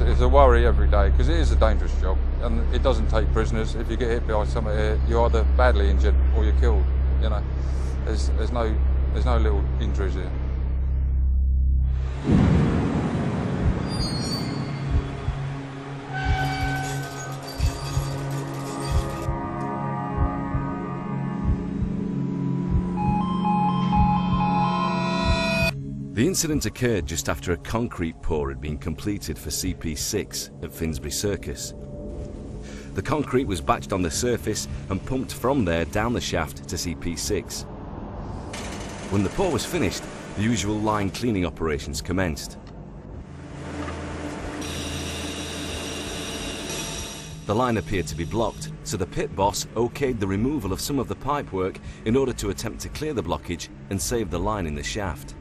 It's a worry every day because it is a dangerous job and it doesn't take prisoners. If you get hit by something here, you're either badly injured or you're killed. You know, there's no little injuries here. The incident occurred just after a concrete pour had been completed for CP6 at Finsbury Circus. The concrete was batched on the surface and pumped from there down the shaft to CP6. When the pour was finished, the usual line cleaning operations commenced. The line appeared to be blocked, so the pit boss okayed the removal of some of the pipework in order to attempt to clear the blockage and save the line in the shaft.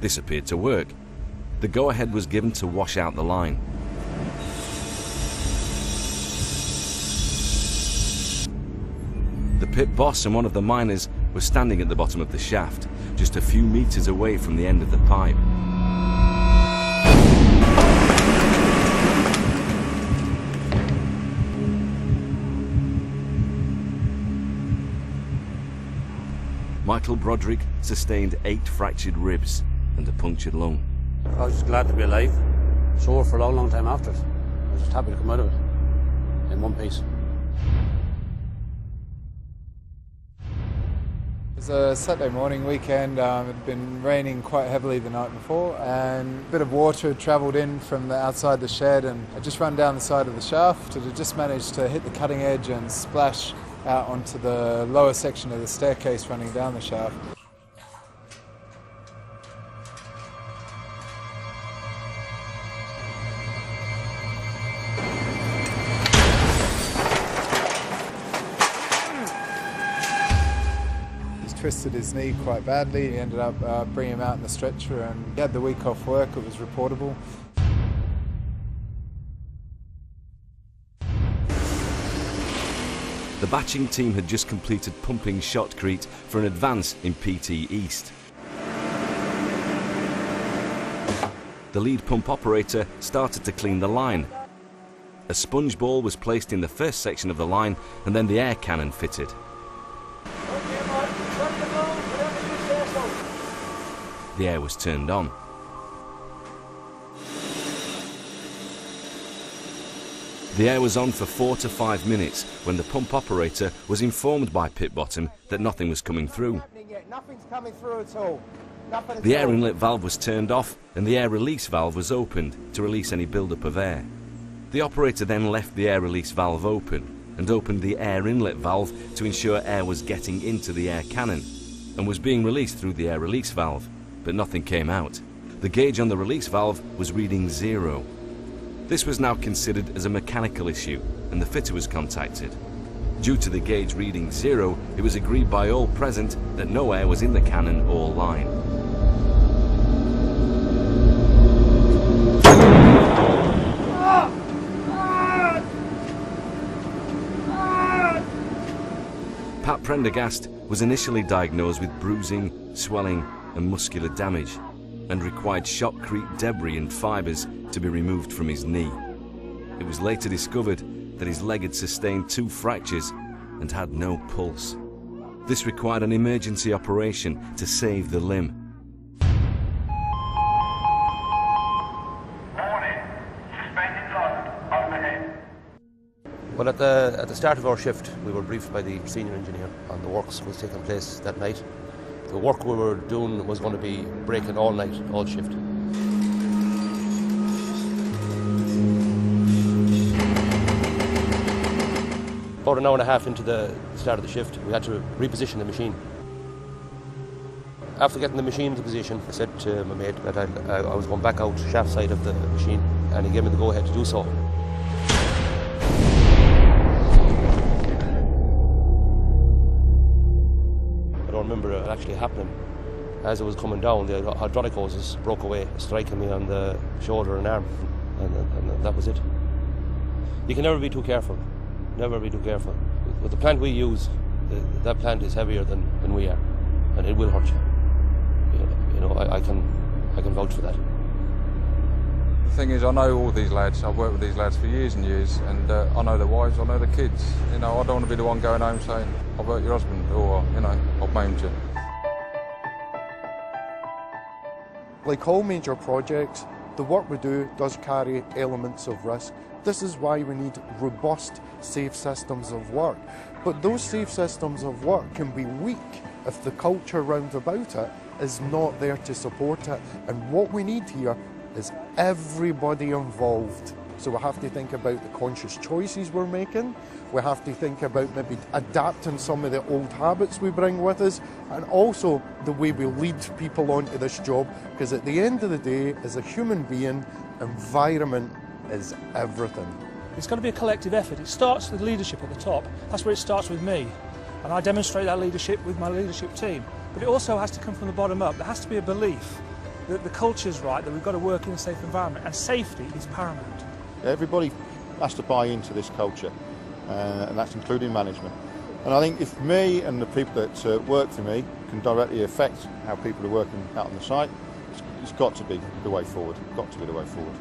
This appeared to work. The go-ahead was given to wash out the line. The pit boss and one of the miners were standing at the bottom of the shaft, just a few meters away from the end of the pipe. Michael Broderick sustained 8 fractured ribs and a punctured lung. I was just glad to be alive. Sore for a long, long time after it. I was just happy to come out of it in one piece. It was a Saturday morning weekend. It had been raining quite heavily the night before and a bit of water had travelled in from the outside the shed and had just run down the side of the shaft. It had just managed to hit the cutting edge and splash out onto the lower section of the staircase running down the shaft. Twisted his knee quite badly. He ended up bringing him out in the stretcher and he had the week off work. It was reportable. The batching team had just completed pumping shotcrete for an advance in PT East. The lead pump operator started to clean the line. A sponge ball was placed in the first section of the line and then the air cannon fitted. The air was turned on. The air was on for 4 to 5 minutes when the pump operator was informed by pit bottom that nothing was coming through. Nothing's coming through at all. The air inlet valve was turned off and the air release valve was opened to release any buildup of air. The operator then left the air release valve open and opened the air inlet valve to ensure air was getting into the air cannon and was being released through the air release valve, but nothing came out. The gauge on the release valve was reading 0. This was now considered as a mechanical issue and the fitter was contacted. Due to the gauge reading 0, it was agreed by all present that no air was in the cannon or line. Pat Prendergast was initially diagnosed with bruising, swelling and muscular damage and required shotcrete debris and fibres to be removed from his knee. It was later discovered that his leg had sustained 2 fractures and had no pulse. This required an emergency operation to save the limb. Warning, suspended lock overhead. Well, at the start of our shift, we were briefed by the senior engineer on the works that was taking place that night. The work we were doing was going to be breaking all night, all shift. About an hour and a half into the start of the shift, we had to reposition the machine. After getting the machine into position, I said to my mate that I was going back out shaft side of the machine, and he gave me the go-ahead to do so. I don't remember it actually happening. As it was coming down, the hydraulic hoses broke away, striking me on the shoulder and arm, and that was it. You can never be too careful. Never be too careful. With the plant we use, that plant is heavier than we are, and it will hurt you. You know, I can vouch for that. The thing is, I know all these lads. I've worked with these lads for years and years, and I know their wives, I know their kids. You know, I don't want to be the one going home saying, I've hurt your husband, or, you know, I've maimed you. Like all major projects, the work we do does carry elements of risk. This is why we need robust, safe systems of work. But those safe systems of work can be weak if the culture round about it is not there to support it. And what we need here is everybody involved. So we have to think about the conscious choices we're making. We have to think about maybe adapting some of the old habits we bring with us, and also the way we lead people onto this job, because at the end of the day, as a human being, environment is everything. It's got to be a collective effort. It starts with leadership at the top. That's where it starts with me. And I demonstrate that leadership with my leadership team. But it also has to come from the bottom up. There has to be a belief that the culture's right, that we've got to work in a safe environment, and safety is paramount. Everybody has to buy into this culture, and that's including management. And I think if me and the people that work for me can directly affect how people are working out on the site, it's got to be the way forward. Got to be the way forward.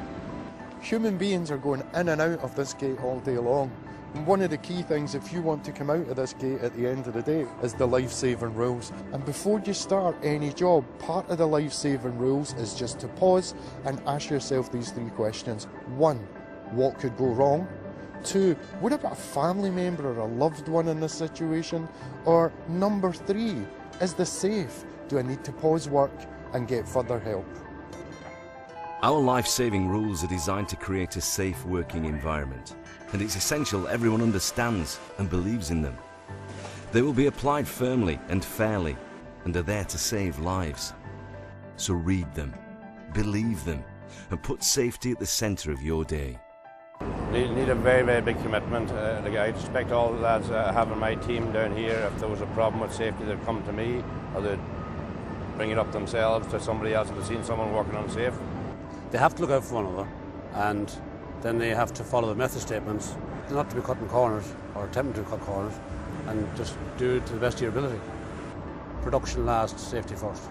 Human beings are going in and out of this gate all day long. And one of the key things, if you want to come out of this gate at the end of the day, is the life-saving rules. And before you start any job, part of the life-saving rules is just to pause and ask yourself these 3 questions. 1, what could go wrong? 2, what about a family member or a loved one in this situation? Or number 3, is this safe? Do I need to pause work and get further help? Our life-saving rules are designed to create a safe working environment, and it's essential everyone understands and believes in them. They will be applied firmly and fairly, and are there to save lives. So read them, believe them, and put safety at the centre of your day. Need a very, very big commitment. I expect all the lads I have in my team down here, if there was a problem with safety, they'd come to me, or they'd bring it up themselves to somebody else if they've seen someone working unsafe. They have to look out for one another, and then they have to follow the method statements, not to be cutting corners or attempting to cut corners, and just do it to the best of your ability. Production last, safety first.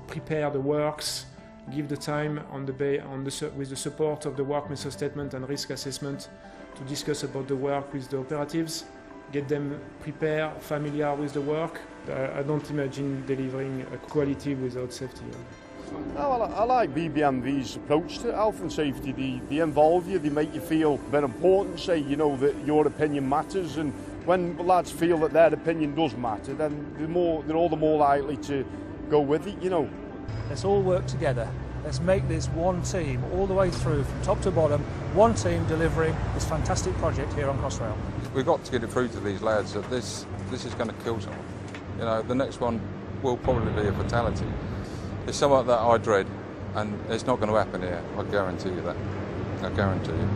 Prepare the works, give the time with the support of the work method statement and risk assessment to discuss about the work with the operatives, get them prepared, familiar with the work. I don't imagine delivering a quality without safety. I like Bbmv's approach to health and safety. They involve you, they make you feel very important, say, you know, that your opinion matters, and when lads feel that their opinion does matter, then they're all the more likely to go with it, you know. Let's all work together. Let's make this one team all the way through, from top to bottom, one team delivering this fantastic project here on Crossrail. We've got to get it through to these lads that this is going to kill someone. You know, the next one will probably be a fatality. It's something that I dread, and it's not going to happen here. I guarantee you that. I guarantee you.